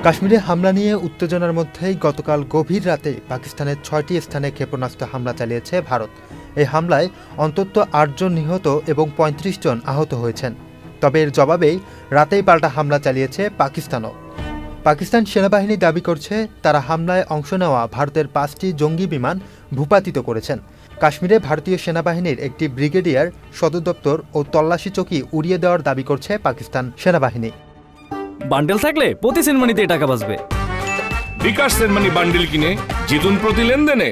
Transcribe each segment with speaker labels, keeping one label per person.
Speaker 1: কাশ্মীরে হামলা নিয়ে উত্তেজনার মধ্যেই গতকাল গভীর রাতে পাকিস্তানের ৬টি স্থানে ক্ষেপণাস্ত্র হামলা চালিয়েছে ভারত। এই হামলায় অন্তত ৮ জন নিহত এবং ৩৫ জন আহত হয়েছেন। তবে এর জবাবেই রাতেই পাল্টা হামলা চালিয়েছে পাকিস্তানও। পাকিস্তান সেনাবাহিনী দাবি করছে তারা হামলায় অংশ নেওয়া ভারতের ৫টি জঙ্গি বিমান ভূপাতিত করেছেন। কাশ্মীরে ভারতীয় সেনাবাহিনীর একটি ব্রিগেডিয়ার সদর দপ্তর ও তল্লাশি চৌকি উড়িয়ে দেওয়ার দাবি করছে পাকিস্তান সেনাবাহিনী।
Speaker 2: বান্ডেল থাকলে প্রতি সেনমানিতে টাকা বাঁচবে।
Speaker 3: বিকাশ সেনমানি বান্ডেল কিনে জিতুন প্রতি লেনদেনে।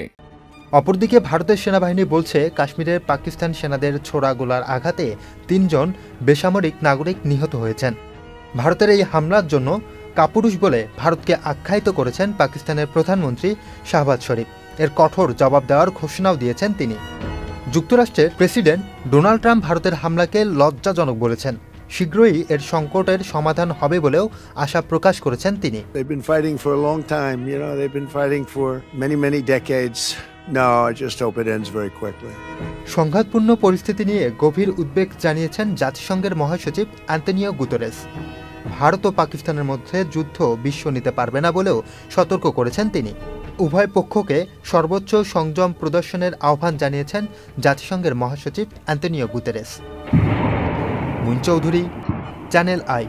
Speaker 1: অপরদিকে ভারতের সেনাবাহিনী বলছে কাশ্মীরের পাকিস্তান সেনাদের ছোড়া গোলার আঘাতে ৩ জন বেসামরিক নাগরিক নিহত হয়েছেন। ভারতের এই হামলার জন্য কাপুরুষ বলে ভারতকে আখ্যায়িত করেছেন পাকিস্তানের প্রধানমন্ত্রী শাহবাজ শরীফ। এর কঠোর জবাব দেওয়ার ঘোষণাও দিয়েছেন তিনি। যুক্তরাষ্ট্রের প্রেসিডেন্ট ডোনাল্ড ট্রাম্প ভারতের হামলাকে লজ্জাজনক বলেছেন। শীঘ্রই এর সংকটের সমাধান হবে বলেও আশা প্রকাশ করেছেন তিনি। সংঘাতপূর্ণ পরিস্থিতি নিয়ে গভীর উদ্বেগ জানিয়েছেন জাতিসংঘের মহাসচিব অ্যান্তোনিও গুতেরেস। ভারত ও পাকিস্তানের মধ্যে যুদ্ধ বিশ্ব নিতে পারবে না বলেও সতর্ক করেছেন তিনি। উভয় পক্ষকে সর্বোচ্চ সংযম প্রদর্শনের আহ্বান জানিয়েছেন জাতিসংঘের মহাসচিব Antonio Guterres. Muin Chowdhury, channel I.